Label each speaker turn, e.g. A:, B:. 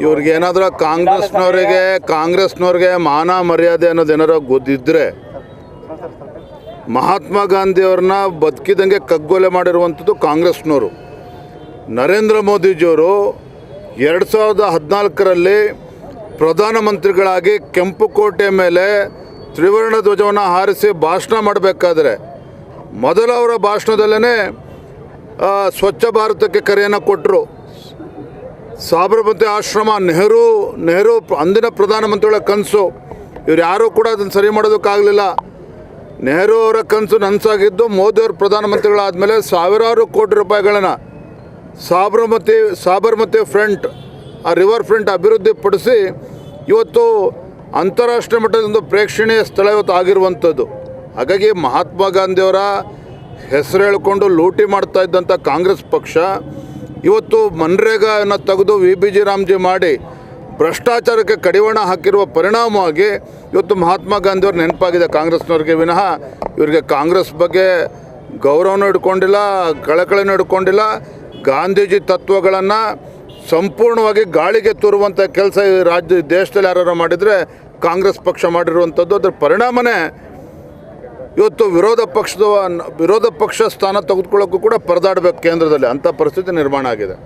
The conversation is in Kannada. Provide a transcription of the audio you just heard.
A: ಇವ್ರಿಗೆ ಏನಾದರೂ ಕಾಂಗ್ರೆಸ್ನವ್ರಿಗೆ ಮಾನ ಮರ್ಯಾದೆ ಅನ್ನೋದು ಏನಾರು ಗೊತ್ತಿದ್ದರೆ ಮಹಾತ್ಮ ಗಾಂಧಿಯವ್ರನ್ನ ಬದುಕಿದಂಗೆ ಕಗ್ಗೊಲೆ ಮಾಡಿರುವಂಥದ್ದು ಕಾಂಗ್ರೆಸ್ನವರು. ನರೇಂದ್ರ ಮೋದಿಜಿಯವರು 2014ರಲ್ಲಿ ಪ್ರಧಾನಮಂತ್ರಿಗಳಾಗಿ ಕೆಂಪುಕೋಟೆ ಮೇಲೆ ತ್ರಿವರ್ಣ ಧ್ವಜವನ್ನು ಹಾರಿಸಿ ಭಾಷಣ ಮಾಡಬೇಕಾದ್ರೆ ಮೊದಲ ಅವರ ಭಾಷಣದಲ್ಲೇ ಸ್ವಚ್ಛ ಭಾರತಕ್ಕೆ ಕರೆಯನ್ನು ಕೊಟ್ಟರು. ಸಾಬರಮತಿ ಆಶ್ರಮ ನೆಹರು ಅಂದಿನ ಪ್ರಧಾನಮಂತ್ರಿಗಳ ಕನಸು. ಇವ್ರು ಯಾರೂ ಕೂಡ ಅದನ್ನು ಸರಿ ಮಾಡೋದಕ್ಕಾಗಲಿಲ್ಲ. ನೆಹರು ಅವರ ಕನಸು ನನಸಾಗಿದ್ದು ಮೋದಿಯವರು ಪ್ರಧಾನಮಂತ್ರಿಗಳಾದ ಮೇಲೆ ಸಾವಿರಾರು ಕೋಟಿ ರೂಪಾಯಿಗಳನ್ನು ಸಾಬರಮತಿ ಫ್ರಂಟ್, ಆ ರಿವರ್ ಫ್ರಂಟ್ ಅಭಿವೃದ್ಧಿಪಡಿಸಿ ಇವತ್ತು ಅಂತಾರಾಷ್ಟ್ರೀಯ ಮಟ್ಟದ ಪ್ರೇಕ್ಷಣೀಯ ಸ್ಥಳ ಇವತ್ತು ಆಗಿರುವಂಥದ್ದು. ಹಾಗಾಗಿ ಮಹಾತ್ಮ ಗಾಂಧಿಯವರ ಹೆಸರು ಹೇಳಿಕೊಂಡು ಲೂಟಿ ಮಾಡ್ತಾ ಇದ್ದಂಥ ಕಾಂಗ್ರೆಸ್ ಪಕ್ಷ ಇವತ್ತು ಮನ್ರೇಗಾನ ತೆಗೆದು VBG ರಾಮ್ಜಿ ಮಾಡಿ ಭ್ರಷ್ಟಾಚಾರಕ್ಕೆ ಕಡಿವಾಣ ಹಾಕಿರುವ ಪರಿಣಾಮವಾಗಿ ಇವತ್ತು ಮಹಾತ್ಮ ಗಾಂಧಿಯವ್ರು ನೆನಪಾಗಿದೆ ಕಾಂಗ್ರೆಸ್ನವ್ರಿಗೆ ವಿನಃ ಇವರಿಗೆ ಕಾಂಗ್ರೆಸ್ ಬಗ್ಗೆ ಗೌರವನೂ ಇಟ್ಕೊಂಡಿಲ್ಲ, ಕಳಕಳಿನೂ ಇಟ್ಕೊಂಡಿಲ್ಲ. ಗಾಂಧೀಜಿ ತತ್ವಗಳನ್ನು ಸಂಪೂರ್ಣವಾಗಿ ಗಾಳಿಗೆ ತೂರುವಂಥ ಕೆಲಸ ಈ ದೇಶದಲ್ಲಿ ಯಾರು ಮಾಡಿದರೆ ಕಾಂಗ್ರೆಸ್ ಪಕ್ಷ ಮಾಡಿರುವಂಥದ್ದು. ಅದರ ಪರಿಣಾಮನೇ ಇವತ್ತು ವಿರೋಧ ಪಕ್ಷ ಸ್ಥಾನ ತೆಗೆದುಕೊಳ್ಳೋಕ್ಕೂ ಕೂಡ ಪರದಾಡಬೇಕು ಕೇಂದ್ರದಲ್ಲಿ, ಅಂಥ ಪರಿಸ್ಥಿತಿ ನಿರ್ಮಾಣ ಆಗಿದೆ.